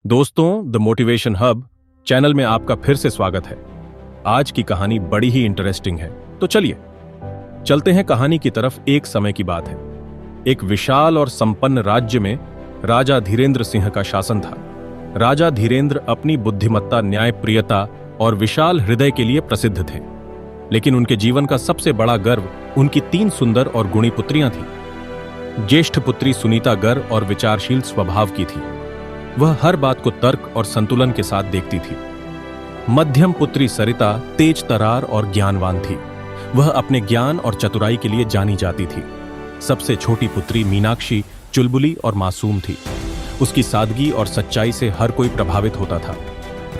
दोस्तों, the motivation hub channel में आपका फिर से स्वागत है। आज की कहानी बड़ी ही इंटरेस्टिंग है, तो चलिए चलते हैं कहानी की तरफ। एक समय की बात है। एक विशाल और संपन्न राज्य में राजा धीरेन्द्र सिंह का शासन था। राजा धीरेन्द्र अपनी बुद्धिमत्ता, न्यायप्रियता और विशाल हृदय के लिए प्रसिद्ध थे, लेकिन उनके जीवन का सबसे बड़ा गर्व उनकी 3 सुंदर और गुणी पुत्रियां थीं। ज्येष्ठ पुत्री सुनीता गर्व और विचारशील स्वभाव की थी। वह हर बात को तर्क और संतुलन के साथ देखती थी। मध्यम पुत्री सरिता तेज तरार और ज्ञानवान थी। वह अपने ज्ञान और चतुराई के लिए जानी जाती थी। सबसे छोटी पुत्री मीनाक्षी चुलबुली और मासूम थी। उसकी सादगी और सच्चाई से हर कोई प्रभावित होता था।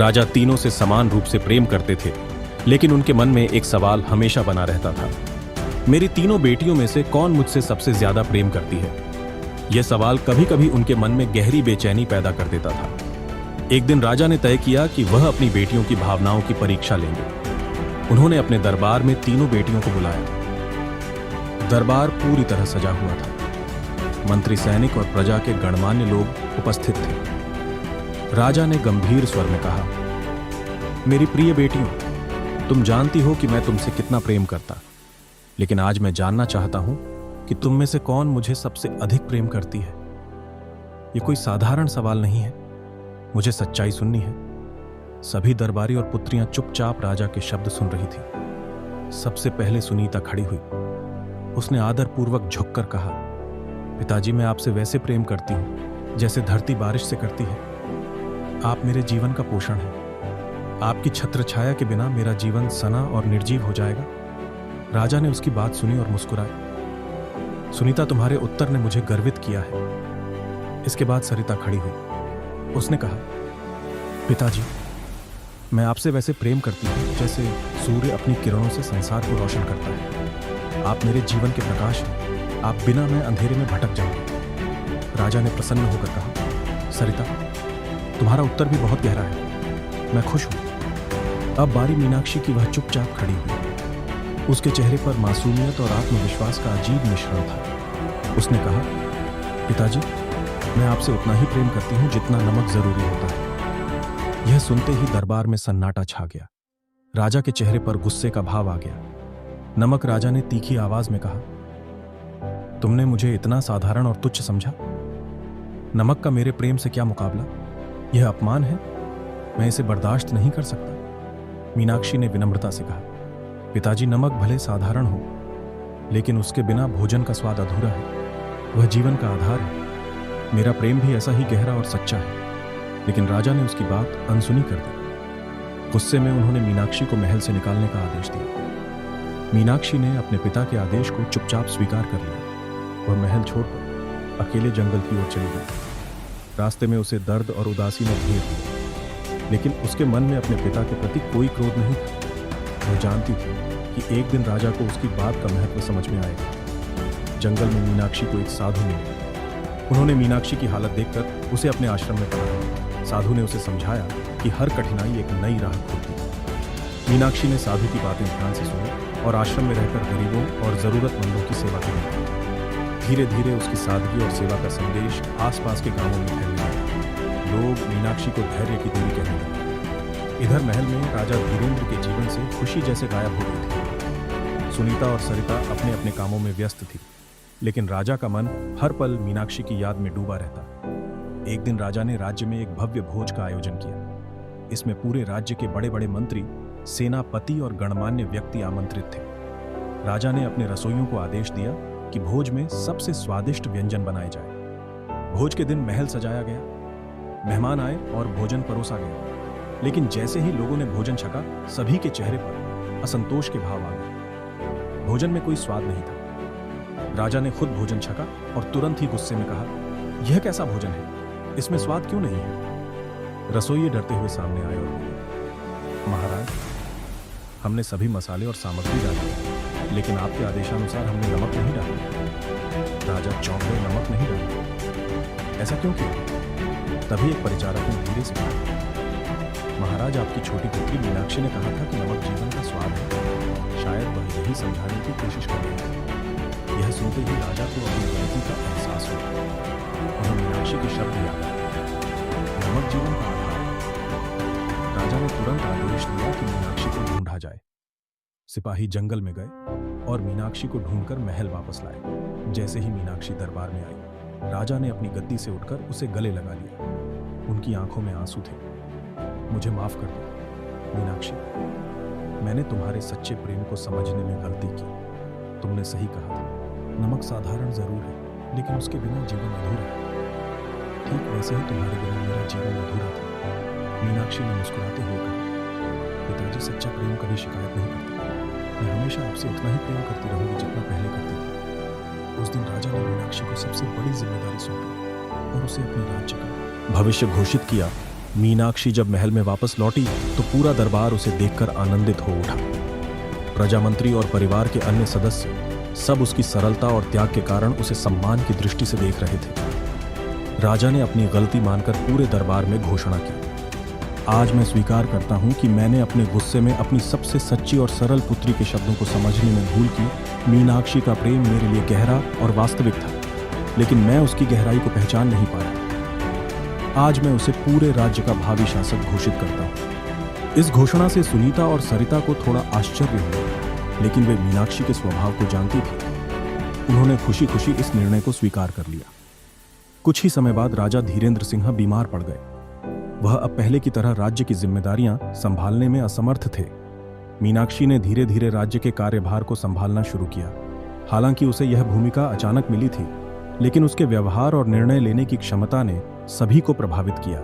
राजा तीनों से समान रूप से प्रेम करते थे, लेकिन उनके मन में एक सवाल हमेशा बना रहता था। मेरी तीनों बेटियों में से कौन मुझसे सबसे ज्यादा प्रेम करती है? यह सवाल कभी कभी उनके मन में गहरी बेचैनी पैदा कर देता था। एक दिन राजा ने तय किया कि वह अपनी बेटियों की भावनाओं की परीक्षा लेंगे। उन्होंने अपने दरबार में तीनों बेटियों को बुलाया। दरबार पूरी तरह सजा हुआ था। मंत्री, सैनिक और प्रजा के गणमान्य लोग उपस्थित थे। राजा ने गंभीर स्वर में कहा, मेरी प्रिय बेटियों, तुम जानती हो कि मैं तुमसे कितना प्रेम करता, लेकिन आज मैं जानना चाहता हूं कि तुम में से कौन मुझे सबसे अधिक प्रेम करती है। यह कोई साधारण सवाल नहीं है, मुझे सच्चाई सुननी है। सभी दरबारी और पुत्रियां चुपचाप राजा के शब्द सुन रही थी। सबसे पहले सुनीता खड़ी हुई। उसने आदरपूर्वक झुककर कहा, पिताजी, मैं आपसे वैसे प्रेम करती हूं जैसे धरती बारिश से करती है। आप मेरे जीवन का पोषण हैं। आपकी छत्र छाया के बिना मेरा जीवन सना और निर्जीव हो जाएगा। राजा ने उसकी बात सुनी और मुस्कुराया। सुनीता, तुम्हारे उत्तर ने मुझे गर्वित किया है। इसके बाद सरिता खड़ी हुई। उसने कहा, पिताजी, मैं आपसे वैसे प्रेम करती हूं जैसे सूर्य अपनी किरणों से संसार को रोशन करता है। आप मेरे जीवन के प्रकाश हैं। आप बिना मैं अंधेरे में भटक जाऊंगी। राजा ने प्रसन्न होकर कहा, सरिता, तुम्हारा उत्तर भी बहुत गहरा है। मैं खुश हूं। अब बारी मीनाक्षी की। वह चुपचाप खड़ी हुई। उसके चेहरे पर मासूमियत और आत्मविश्वास का अजीब मिश्रण था। उसने कहा, पिताजी, मैं आपसे उतना ही प्रेम करती हूं जितना नमक जरूरी होता है। यह सुनते ही दरबार में सन्नाटा छा गया। राजा के चेहरे पर गुस्से का भाव आ गया। नमक, राजा ने तीखी आवाज में कहा, तुमने मुझे इतना साधारण और तुच्छ समझा? नमक का मेरे प्रेम से क्या मुकाबला? यह अपमान है। मैं इसे बर्दाश्त नहीं कर सकता। मीनाक्षी ने विनम्रता से कहा, पिताजी, नमक भले साधारण हो, लेकिन उसके बिना भोजन का स्वाद अधूरा है। वह जीवन का आधार है। मेरा प्रेम भी ऐसा ही गहरा और सच्चा है। लेकिन राजा ने उसकी बात अनसुनी कर दी। गुस्से में उन्होंने मीनाक्षी को महल से निकालने का आदेश दिया। मीनाक्षी ने अपने पिता के आदेश को चुपचाप स्वीकार कर लिया। वह महल छोड़कर अकेले जंगल की ओर चली गई। रास्ते में उसे दर्द और उदासी ने घेर लिया, लेकिन उसके मन में अपने पिता के प्रति कोई क्रोध नहीं था। वह जानती थी कि एक दिन राजा को उसकी बात का महत्व समझ में आएगा। जंगल में मीनाक्षी को एक साधु मिले। उन्होंने मीनाक्षी की हालत देखकर उसे अपने आश्रम में पढ़ाया। साधु ने उसे समझाया कि हर कठिनाई एक नई राह खोलती है। मीनाक्षी ने साधु की बातें ध्यान से सुनी और आश्रम में रहकर गरीबों और जरूरतमंदों की सेवा की। धीरे धीरे उसकी सादगी और सेवा का संदेश आसपास के गांवों में फैलने लगा। लोग मीनाक्षी को धैर्य की देवी कहने लगे। इधर महल में राजा धीरेन्द्र के जीवन से खुशी जैसे गायब हो गई थी। सुनीता और सरिता अपने अपने कामों में व्यस्त थी, लेकिन राजा का मन हर पल मीनाक्षी की याद में डूबा रहता। एक दिन राजा ने राज्य में एक भव्य भोज का आयोजन किया। इसमें पूरे राज्य के बड़े बड़े मंत्री, सेनापति और गणमान्य व्यक्ति आमंत्रित थे। राजा ने अपने रसोइयों को आदेश दिया कि भोज में सबसे स्वादिष्ट व्यंजन बनाए जाए। भोज के दिन महल सजाया गया। मेहमान आए और भोजन परोसा गया, लेकिन जैसे ही लोगों ने भोजन छका, सभी के चेहरे पर असंतोष के भाव आ गए। भोजन में कोई स्वाद नहीं था। राजा ने खुद भोजन छका और तुरंत ही गुस्से में कहा, यह कैसा भोजन है? इसमें स्वाद क्यों नहीं है? रसोइये डरते हुए सामने आए और बोले, महाराज, हमने सभी मसाले और सामग्री डाली, लेकिन आपके आदेशानुसार हमने नमक नहीं डाला। राजा चौंक गए, नमक नहीं डाला? ऐसा क्यों किया? तभी एक परिचारक ने धीरे से कहा, महाराज, आपकी छोटी पुत्री मीनाक्षी ने कहा था कि नमक जीवन का स्वाद है। शायद वह यही समझाने की कोशिश कर रही है। यह सुनते ही राजा को अपनी गलती का एहसास हुआ। उन्हें मीनाक्षी के शब्द याद आए। चमक जीवन का आधार है। राजा ने तुरंत आदेश दिया कि मीनाक्षी को ढूंढा जाए। सिपाही जंगल में गए और मीनाक्षी को ढूंढकर महल वापस लाए। जैसे ही मीनाक्षी दरबार में आई, राजा ने अपनी गद्दी से उठकर उसे गले लगा लिया। उनकी आंखों में आंसू थे। मुझे माफ कर दो मीनाक्षी, मैंने तुम्हारे सच्चे प्रेम को समझने में गलती की। तुमने सही कहा था, नमक साधारण जरूर है लेकिन उसके बिना जीवन अधूरा है। ठीक वैसे ही तुम्हारे बिना मेरा जीवन अधूरा था। मीनाक्षी ने मुस्कुराते हुए कहा, पिताजी सच्चा प्रेम कभी शिकायत नहीं करता। मैं हमेशा आपसे उतना ही प्रेम करती रहूंगी जितना पहले करती थी। उस दिन राजा ने मीनाक्षी को सबसे बड़ी जिम्मेदारी सौंपी और उसे अपने राज्य का भविष्य घोषित किया। मीनाक्षी जब महल में वापस लौटी तो पूरा दरबार उसे देखकर आनंदित हो उठा। प्रजामंत्री और परिवार के अन्य सदस्य सब उसकी सरलता और त्याग के कारण उसे सम्मान की दृष्टि से देख रहे थे। राजा ने अपनी गलती मानकर पूरे दरबार में घोषणा की, आज मैं स्वीकार करता हूं कि मैंने अपने गुस्से में अपनी सबसे सच्ची और सरल पुत्री के शब्दों को समझने में भूल की। मीनाक्षी का प्रेम मेरे लिए गहरा और वास्तविक था, लेकिन मैं उसकी गहराई को पहचान नहीं पाया। आज मैं उसे पूरे राज्य का भावी शासक घोषित करता हूं। इस घोषणा से सुनीता और सरिता को थोड़ा आश्चर्य हुआ, लेकिन वे मीनाक्षी के स्वभाव को जानती थी। उन्होंने खुशी खुशी इस निर्णय को स्वीकार कर लिया। कुछ ही समय बाद राजा धीरेन्द्र सिंह बीमार पड़ गए। वह अब पहले की तरह राज्य की जिम्मेदारियां संभालने में असमर्थ थे। मीनाक्षी ने धीरे धीरे राज्य के कार्यभार को संभालना शुरू किया। हालांकि उसे यह भूमिका अचानक मिली थी, लेकिन उसके व्यवहार और निर्णय लेने की क्षमता ने सभी को प्रभावित किया।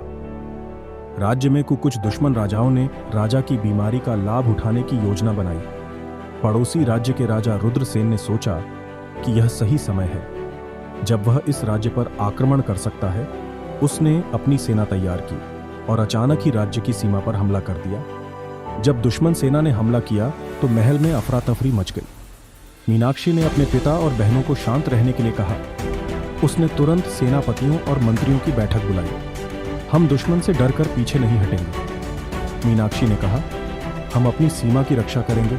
राज्य में कुछ दुश्मन राजाओं ने राजा की बीमारी का लाभ उठाने की योजना बनाई। पड़ोसी राज्य के राजा रुद्रसेन ने सोचा कि यह सही समय है जब वह इस राज्य पर आक्रमण कर सकता है। उसने अपनी सेना तैयार की और अचानक ही राज्य की सीमा पर हमला कर दिया। जब दुश्मन सेना ने हमला किया तो महल में अफरा तफरी मच गई। मीनाक्षी ने अपने पिता और बहनों को शांत रहने के लिए कहा। उसने तुरंत सेनापतियों और मंत्रियों की बैठक बुलाई। हम दुश्मन से डरकर पीछे नहीं हटेंगे। मीनाक्षी ने कहा, हम अपनी सीमा की रक्षा करेंगे,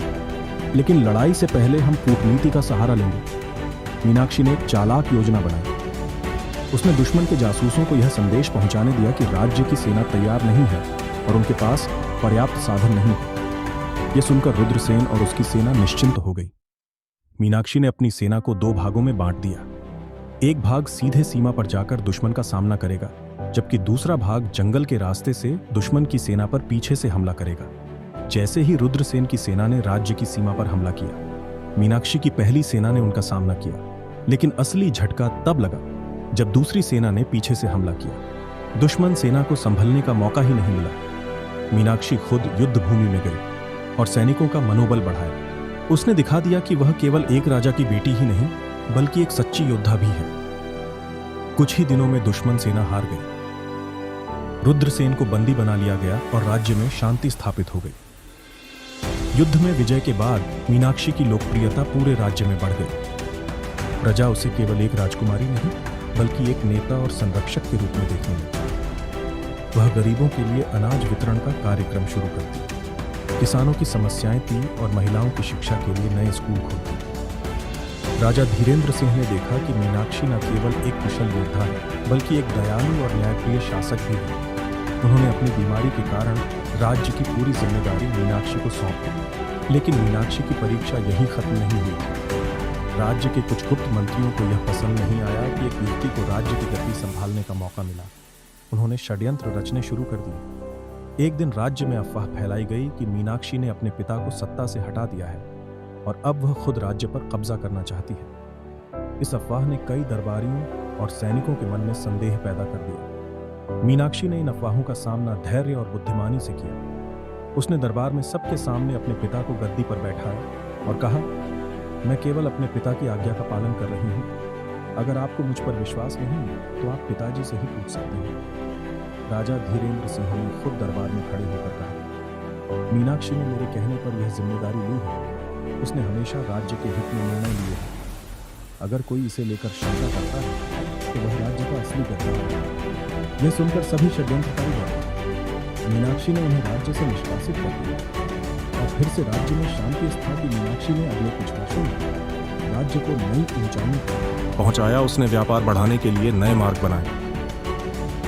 लेकिन लड़ाई से पहले हम कूटनीति का सहारा लेंगे। मीनाक्षी ने एक चालाक योजना बनाई। उसने दुश्मन के जासूसों को यह संदेश पहुंचाने दिया कि राज्य की सेना तैयार नहीं है और उनके पास पर्याप्त साधन नहीं है। यह सुनकर रुद्रसेन और उसकी सेना निश्चिंत हो गई। मीनाक्षी ने अपनी सेना को 2 भागों में बांट दिया। एक भाग सीधे सीमा पर जाकर दुश्मन का सामना करेगा, जबकि दूसरा भाग जंगल के रास्ते से दुश्मन की सेना पर पीछे से हमला करेगा। जैसे ही रुद्रसेन की सेना ने राज्य की सीमा पर हमला किया, मीनाक्षी की पहली सेना ने उनका सामना किया, लेकिन असली झटका तब लगा जब दूसरी सेना ने पीछे से हमला किया। दुश्मन सेना को संभलने का मौका ही नहीं मिला। मीनाक्षी खुद युद्ध भूमि में गई और सैनिकों का मनोबल बढ़ाया। उसने दिखा दिया कि वह केवल एक राजा की बेटी ही नहीं, बल्कि एक सच्ची योद्धा भी है। कुछ ही दिनों में दुश्मन सेना हार गई। रुद्रसेन को बंदी बना लिया गया और राज्य में शांति स्थापित हो गई। युद्ध में विजय के बाद मीनाक्षी की लोकप्रियता पूरे राज्य में बढ़ गई। प्रजा उसे केवल एक राजकुमारी नहीं, बल्कि एक नेता और संरक्षक के रूप में देखने लगी। वह गरीबों के लिए अनाज वितरण का कार्यक्रम शुरू करती, किसानों की समस्याएं थी और महिलाओं की शिक्षा के लिए नए स्कूल खोलती। राजा धीरेन्द्र सिंह ने देखा कि मीनाक्षी न केवल एक कुशल योद्धा है, बल्कि एक दयालु और न्यायप्रिय शासक भी है। उन्होंने अपनी बीमारी के कारण राज्य की पूरी जिम्मेदारी मीनाक्षी को सौंप दी। लेकिन मीनाक्षी की परीक्षा यहीं खत्म नहीं हुई थी। राज्य के कुछ गुप्त मंत्रियों को यह पसंद नहीं आया कि एक व्यक्ति को राज्य की गति संभालने का मौका मिला। उन्होंने षड्यंत्र रचने शुरू कर दिए। एक दिन राज्य में अफवाह फैलाई गई कि मीनाक्षी ने अपने पिता को सत्ता से हटा दिया है और अब वह खुद राज्य पर कब्जा करना चाहती है। इस अफवाह ने कई दरबारियों और सैनिकों के मन में संदेह पैदा कर दिया। मीनाक्षी ने इन अफवाहों का सामना धैर्य और बुद्धिमानी से किया। उसने दरबार में सबके सामने अपने पिता को गद्दी पर बैठाया और कहा, मैं केवल अपने पिता की आज्ञा का पालन कर रही हूँ। अगर आपको मुझ पर विश्वास नहीं है तो आप पिताजी से ही पूछ सकते हैं। राजा धीरेन्द्र सिंह ने खुद दरबार में खड़े होकर कहा, मीनाक्षी ने मेरे कहने पर यह जिम्मेदारी ली है। उसने हमेशा राज्य के हित में निर्णय लिए हैं। अगर कोई इसे लेकर शंका करता है तो वह राज्य का असली गद्दार है। यह सुनकर सभी षड्यंत्रकारी हुए। मीनाक्षी ने उन्हें राज्य से निष्कासित कर दिया और फिर से राज्य में शांति स्थापित। मीनाक्षी ने अगले कुछ वर्षों में राज्य को नई ऊंचाइयों पर पहुंचाया। उसने व्यापार बढ़ाने के लिए नए मार्ग बनाए।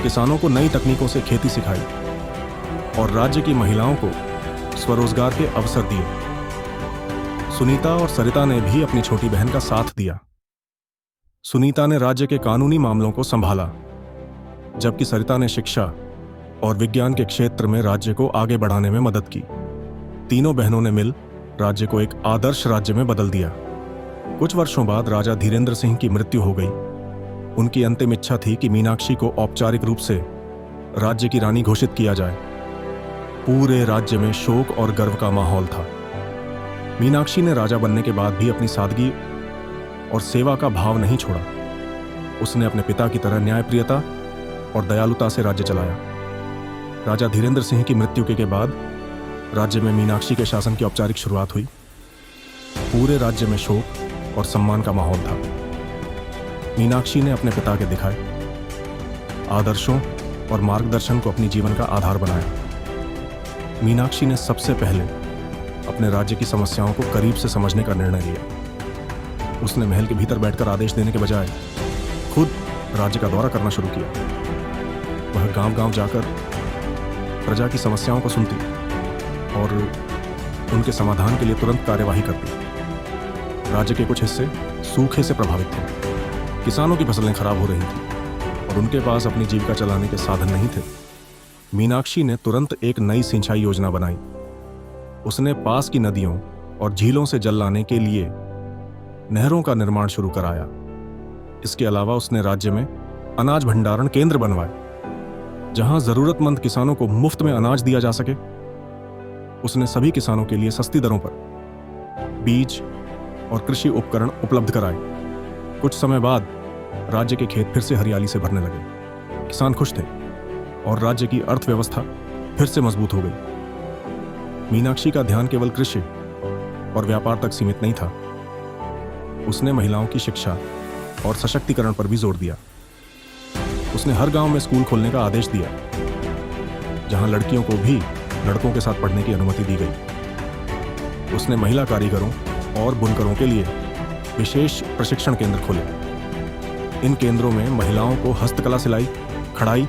किसानों को नई तकनीकों से खेती सिखाई और राज्य की महिलाओं को स्वरोजगार के अवसर दिए। सुनीता और सरिता ने भी अपनी छोटी बहन का साथ दिया। सुनीता ने राज्य के कानूनी मामलों को संभाला, जबकि सरिता ने शिक्षा और विज्ञान के क्षेत्र में राज्य को आगे बढ़ाने में मदद की। तीनों बहनों ने मिल राज्य को एक आदर्श राज्य में बदल दिया। कुछ वर्षों बाद राजा धीरेन्द्र सिंह की मृत्यु हो गई। उनकी अंतिम इच्छा थी कि मीनाक्षी को औपचारिक रूप से राज्य की रानी घोषित किया जाए। पूरे राज्य में शोक और गर्व का माहौल था। मीनाक्षी ने राजा बनने के बाद भी अपनी सादगी और सेवा का भाव नहीं छोड़ा। उसने अपने पिता की तरह न्यायप्रियता और दयालुता से राज्य चलाया। राजा धीरेन्द्र सिंह की मृत्यु के बाद राज्य में मीनाक्षी के शासन की औपचारिक शुरुआत हुई। पूरे राज्य में शोक और सम्मान का माहौल था। मीनाक्षी ने अपने पिता के दिखाए आदर्शों और मार्गदर्शन को अपनी जीवन का आधार बनाया। मीनाक्षी ने सबसे पहले अपने राज्य की समस्याओं को करीब से समझने का निर्णय लिया। उसने महल के भीतर बैठकर आदेश देने के बजाय खुद राज्य का दौरा करना शुरू किया। वह गांव-गांव जाकर प्रजा की समस्याओं को सुनती और उनके समाधान के लिए तुरंत कार्यवाही करती। राज्य के कुछ हिस्से सूखे से प्रभावित थे। किसानों की फसलें खराब हो रही थीं और उनके पास अपनी जीविका चलाने के साधन नहीं थे। मीनाक्षी ने तुरंत एक नई सिंचाई योजना बनाई। उसने पास की नदियों और झीलों से जल लाने के लिए नहरों का निर्माण शुरू कराया। इसके अलावा उसने राज्य में अनाज भंडारण केंद्र बनवाए, जहां जरूरतमंद किसानों को मुफ्त में अनाज दिया जा सके। उसने सभी किसानों के लिए सस्ती दरों पर बीज और कृषि उपकरण उपलब्ध कराए। कुछ समय बाद राज्य के खेत फिर से हरियाली से भरने लगे। किसान खुश थे और राज्य की अर्थव्यवस्था फिर से मजबूत हो गई। मीनाक्षी का ध्यान केवल कृषि और व्यापार तक सीमित नहीं था। उसने महिलाओं की शिक्षा और सशक्तिकरण पर भी जोर दिया। उसने हर गांव में स्कूल खोलने का आदेश दिया, जहां लड़कियों को भी लड़कों के साथ पढ़ने की अनुमति दी गई। उसने महिला कारीगरों और बुनकरों के लिए विशेष प्रशिक्षण केंद्र खोले। इन केंद्रों में महिलाओं को हस्तकला, सिलाई, कढ़ाई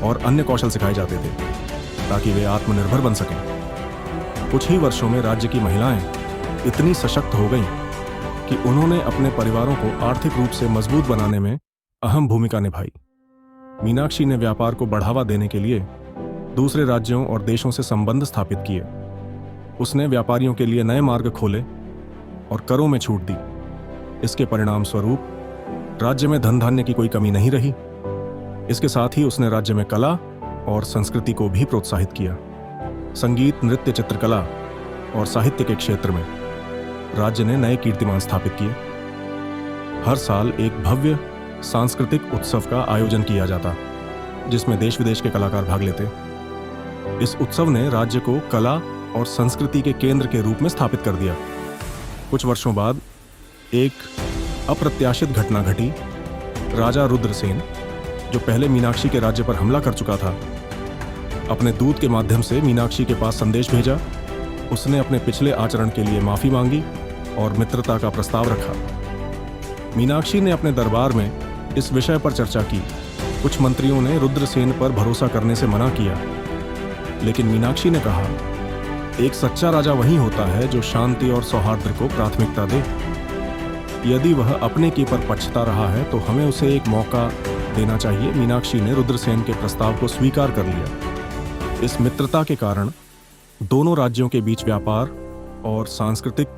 और अन्य कौशल सिखाए जाते थे, ताकि वे आत्मनिर्भर बन सकें। कुछ ही वर्षों में राज्य की महिलाएं इतनी सशक्त हो गईं कि उन्होंने अपने परिवारों को आर्थिक रूप से मजबूत बनाने में अहम भूमिका निभाई। मीनाक्षी ने व्यापार को बढ़ावा देने के लिए दूसरे राज्यों और देशों से संबंध स्थापित किए। उसने व्यापारियों के लिए नए मार्ग खोले और करों में छूट दी। इसके परिणाम स्वरूप राज्य में धन धान्य की कोई कमी नहीं रही। इसके साथ ही उसने राज्य में कला और संस्कृति को भी प्रोत्साहित किया। संगीत, नृत्य, चित्रकला और साहित्य के क्षेत्र में राज्य ने नए कीर्तिमान स्थापित किए। हर साल एक भव्य सांस्कृतिक उत्सव का आयोजन किया जाता, जिसमें देश विदेश के कलाकार भाग लेते। इस उत्सव ने राज्य को कला और संस्कृति के केंद्र के रूप में स्थापित कर दिया। कुछ वर्षों बाद एक अप्रत्याशित घटना घटी। राजा रुद्रसेन, जो पहले मीनाक्षी के राज्य पर हमला कर चुका था, अपने दूत के माध्यम से मीनाक्षी के पास संदेश भेजा। उसने अपने पिछले आचरण के लिए माफी मांगी और मित्रता का प्रस्ताव रखा। मीनाक्षी ने अपने दरबार में इस विषय पर चर्चा की। कुछ मंत्रियों ने रुद्रसेन पर भरोसा करने से मना किया, लेकिन मीनाक्षी ने कहा, एक सच्चा राजा वही होता है जो शांति और सौहार्द को प्राथमिकता दे। यदि वह अपने के पर पछता रहा है तो हमें उसे एक मौका देना चाहिए। मीनाक्षी ने रुद्रसेन के प्रस्ताव को स्वीकार कर लिया। इस मित्रता के कारण दोनों राज्यों के बीच व्यापार और सांस्कृतिक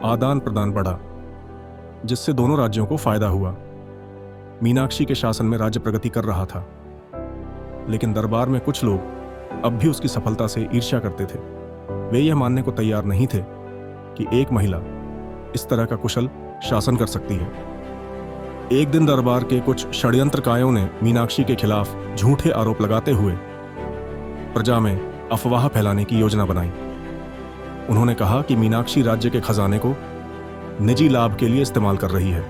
आदान प्रदान बढ़ा, जिससे दोनों राज्यों को फायदा हुआ। मीनाक्षी के शासन में राज्य प्रगति कर रहा था, लेकिन दरबार में कुछ लोग अब भी उसकी सफलता से ईर्ष्या करते थे। वे यह मानने को तैयार नहीं थे कि एक महिला इस तरह का कुशल शासन कर सकती है। एक दिन दरबार के कुछ षड्यंत्रकायों ने मीनाक्षी के खिलाफ झूठे आरोप लगाते हुए प्रजा में अफवाह फैलाने की योजना बनाई। उन्होंने कहा कि मीनाक्षी राज्य के खजाने को निजी लाभ के लिए इस्तेमाल कर रही है।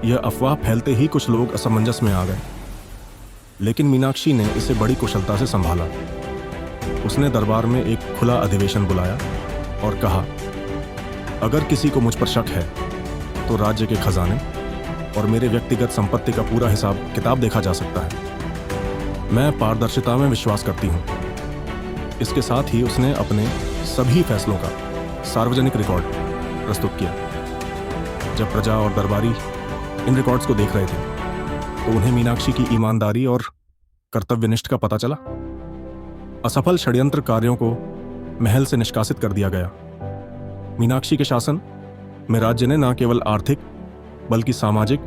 यह अफवाह फैलते ही कुछ लोग असमंजस में आ गए, लेकिन मीनाक्षी ने इसे बड़ी कुशलता से संभाला। उसने दरबार में एक खुला अधिवेशन बुलाया और कहा, अगर किसी को मुझ पर शक है तो राज्य के खजाने और मेरे व्यक्तिगत संपत्ति का पूरा हिसाब किताब देखा जा सकता है। मैं पारदर्शिता में विश्वास करती हूँ। इसके साथ ही उसने अपने सभी फैसलों का सार्वजनिक रिकॉर्ड प्रस्तुत किया। जब प्रजा और दरबारी इन रिकॉर्ड्स को देख रहे थे तो उन्हें मीनाक्षी की ईमानदारी और कर्तव्यनिष्ठ का पता चला। असफल षड्यंत्र कार्यों को महल से निष्कासित कर दिया गया। मीनाक्षी के शासन में राज्य ने न केवल आर्थिक बल्कि सामाजिक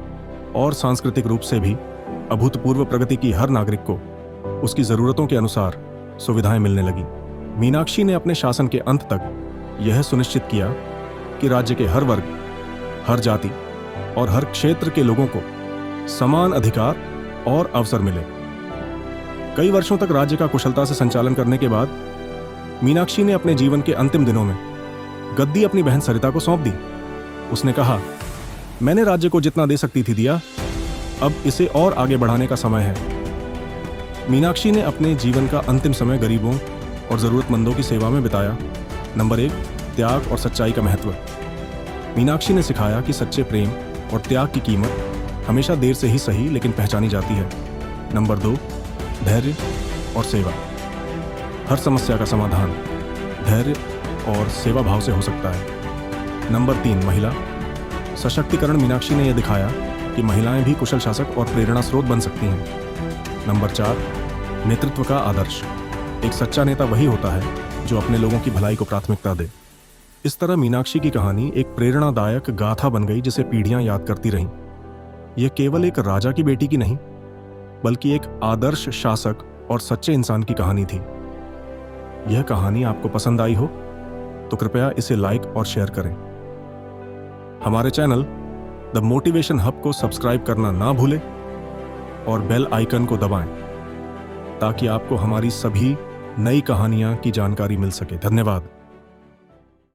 और सांस्कृतिक रूप से भी अभूतपूर्व प्रगति की। हर नागरिक को उसकी जरूरतों के अनुसार सुविधाएं मिलने लगी। मीनाक्षी ने अपने शासन के अंत तक यह सुनिश्चित किया कि राज्य के हर वर्ग, हर जाति और हर क्षेत्र के लोगों को समान अधिकार और अवसर मिले। कई वर्षों तक राज्य का कुशलता से संचालन करने के बाद मीनाक्षी ने अपने जीवन के अंतिम दिनों में गद्दी अपनी बहन सरिता को सौंप दी। उसने कहा, मैंने राज्य को जितना दे सकती थी दिया, अब इसे और आगे बढ़ाने का समय है। मीनाक्षी ने अपने जीवन का अंतिम समय गरीबों और जरूरतमंदों की सेवा में बिताया। नंबर 1, त्याग और सच्चाई का महत्व। मीनाक्षी ने सिखाया कि सच्चे प्रेम और त्याग की कीमत हमेशा देर से ही सही लेकिन पहचानी जाती है। नंबर 2, धैर्य और सेवा। हर समस्या का समाधान धैर्य और सेवा भाव से हो सकता है। नंबर 3, महिला सशक्तिकरण। मीनाक्षी ने यह दिखाया कि महिलाएं भी कुशल शासक और प्रेरणा स्रोत बन सकती हैं। नंबर 4, नेतृत्व का आदर्श। एक सच्चा नेता वही होता है जो अपने लोगों की भलाई को प्राथमिकता दे। इस तरह मीनाक्षी की कहानी एक प्रेरणादायक गाथा बन गई जिसे पीढ़ियां याद करती रहीं। यह केवल एक राजा की बेटी की नहीं, बल्कि एक आदर्श शासक और सच्चे इंसान की कहानी थी। यह कहानी आपको पसंद आई हो तो कृपया इसे लाइक और शेयर करें। हमारे चैनल द मोटिवेशन हब को सब्सक्राइब करना ना भूलें और बेल आइकन को दबाएं ताकि आपको हमारी सभी नई कहानियां की जानकारी मिल सके। धन्यवाद।